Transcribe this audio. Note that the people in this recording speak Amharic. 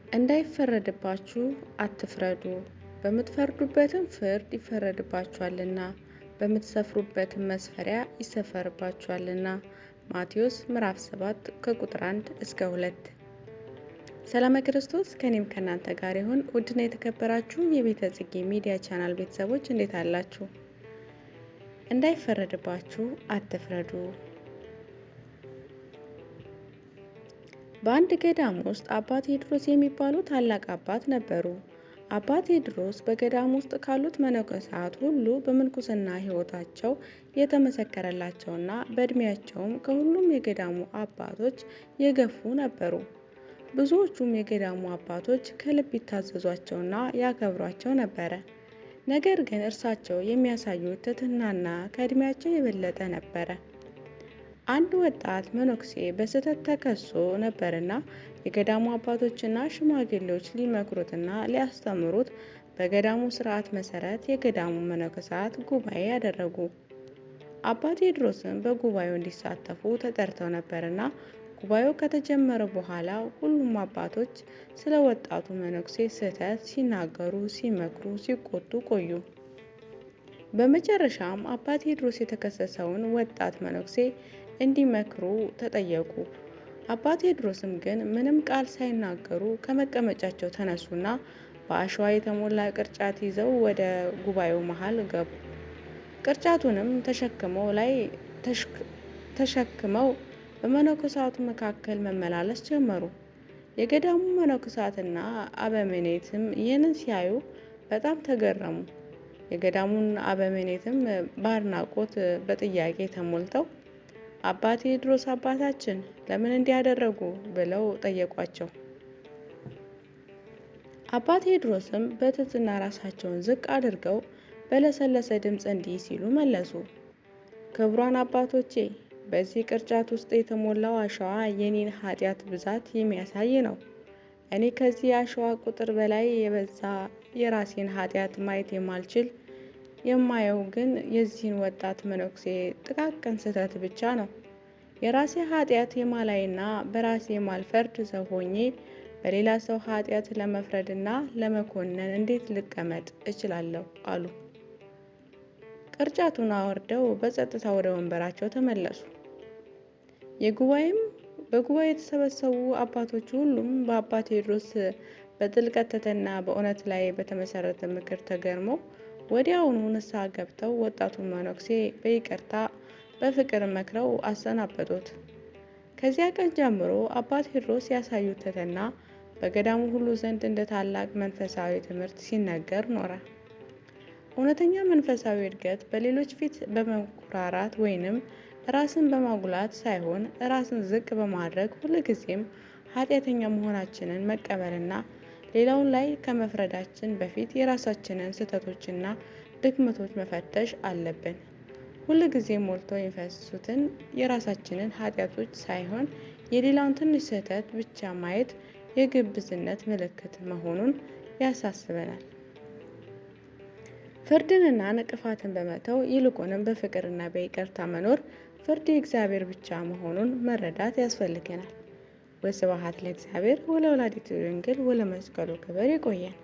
እንዳይፈረድባችሁ አትፍረዱ፣ በምትፈርዱበትም ፍርድ ይፈረድባችኋልና፣ በምትሰፍሩበትም መስፈሪያ ይሰፈርባችኋልና። ማቴዎስ ምዕራፍ 7 ከቁጥር 1 እስከ 2። ሰላም ክርስቶስ ከኔም ከናንተ ጋር ይሁን። ውድና የተከበራችሁ የቤተ ጽጌ ሚዲያ ቻናል ቤተሰቦች እንዴት አላችሁ? እንዳይፈረድባችሁ አትፍረዱ። በአንድ ገዳም ውስጥ አባ ቴዎድሮስ የሚባሉ ታላቅ አባት ነበሩ። አባ ቴዎድሮስ በገዳም ውስጥ ካሉት መነኮሳት ሁሉ በምንኩስና ሕይወታቸው የተመሰከረላቸውና በዕድሜያቸውም ከሁሉም የገዳሙ አባቶች የገፉ ነበሩ። ብዙዎቹም የገዳሙ አባቶች ከልብ ይታዘዟቸውና ያከብሯቸው ነበረ። ነገር ግን እርሳቸው የሚያሳዩት ትሕትናና ከዕድሜያቸው የበለጠ ነበረ። አንድ ወጣት መነኩሴ በስህተት ተከሶ ነበርና የገዳሙ አባቶችና ሽማግሌዎች ሊመክሩትና ሊያስተምሩት በገዳሙ ሥርዓት መሰረት የገዳሙ መነኮሳት ጉባኤ ያደረጉ። አባ ቴዎድሮስም በጉባኤው እንዲሳተፉ ተጠርተው ነበርና ጉባኤው ከተጀመረ በኋላ ሁሉም አባቶች ስለ ወጣቱ መነኩሴ ስህተት ሲናገሩ፣ ሲመክሩ፣ ሲቆጡ ቆዩ። በመጨረሻም አባ ቴዎድሮስ የተከሰሰውን ወጣት መነኩሴ እንዲመክሩ ተጠየቁ። አባ ቴዎድሮስም ግን ምንም ቃል ሳይናገሩ ከመቀመጫቸው ተነሱና በአሸዋ የተሞላ ቅርጫት ይዘው ወደ ጉባኤው መሃል ገቡ። ቅርጫቱንም ተሸክመው በመነኮሳቱ መካከል መመላለስ ጀመሩ። የገዳሙ መነኮሳትና አበምኔትም ይህንን ሲያዩ በጣም ተገረሙ። የገዳሙን አበምኔትም በአድናቆት በጥያቄ ተሞልተው አባ ቴዎድሮስ አባታችን ለምን እንዲያደረጉ ብለው ጠየቋቸው። አባ ቴዎድሮስም በትሕትና ራሳቸውን ዝቅ አድርገው በለሰለሰ ድምፅ እንዲህ ሲሉ መለሱ። ክቡራን አባቶቼ፣ በዚህ ቅርጫት ውስጥ የተሞላው አሸዋ የኔን ኃጢአት ብዛት የሚያሳይ ነው። እኔ ከዚህ አሸዋ ቁጥር በላይ የበዛ የራሴን ኃጢአት ማየት የማልችል የማየው ግን የዚህን ወጣት መነኩሴ ጥቃቅን ስህተት ብቻ ነው። የራሴ ኃጢአት የማላይና በራሴ የማልፈርድ ሰው ሆኜ በሌላ ሰው ኃጢአት ለመፍረድና ለመኮነን እንዴት ልቀመጥ እችላለሁ? አሉ። ቅርጫቱን አወርደው በጸጥታ ወደ ወንበራቸው ተመለሱ። በጉባኤ የተሰበሰቡ አባቶች ሁሉም በአባ ቴዎድሮስ በጥልቀት ትሕትና በእውነት ላይ በተመሰረተ ምክር ተገርመው ወዲያውኑ ንስሐ ገብተው ወጣቱን መነኩሴ በይቅርታ በፍቅር መክረው አሰናበቱት። ከዚያ ቀን ጀምሮ አባ ቴዎድሮስ ያሳዩት ትሕትና በገዳሙ ሁሉ ዘንድ እንደ ታላቅ መንፈሳዊ ትምህርት ሲነገር ኖረ። እውነተኛ መንፈሳዊ እድገት በሌሎች ፊት በመኩራራት ወይንም ራስን በማጉላት ሳይሆን ራስን ዝቅ በማድረግ ሁልጊዜም ኃጢአተኛ መሆናችንን መቀበልና ሌላውን ላይ ከመፍረዳችን በፊት የራሳችንን ስህተቶችና ድክመቶች መፈተሽ አለብን። ሁልጊዜ ሞልተው የሚፈሱትን የራሳችንን ኃጢአቶች ሳይሆን የሌላውን ትንሽ ስህተት ብቻ ማየት የግብዝነት ምልክት መሆኑን ያሳስበናል። ፍርድንና ነቅፋትን በመተው ይልቁንም በፍቅርና በይቅርታ መኖር ፍርድ የእግዚአብሔር ብቻ መሆኑን መረዳት ያስፈልገናል። ወስብሐት ለእግዚአብሔር ወለወላዲቱ ድንግል ወለመስቀሉ ክቡር። ይቆየን።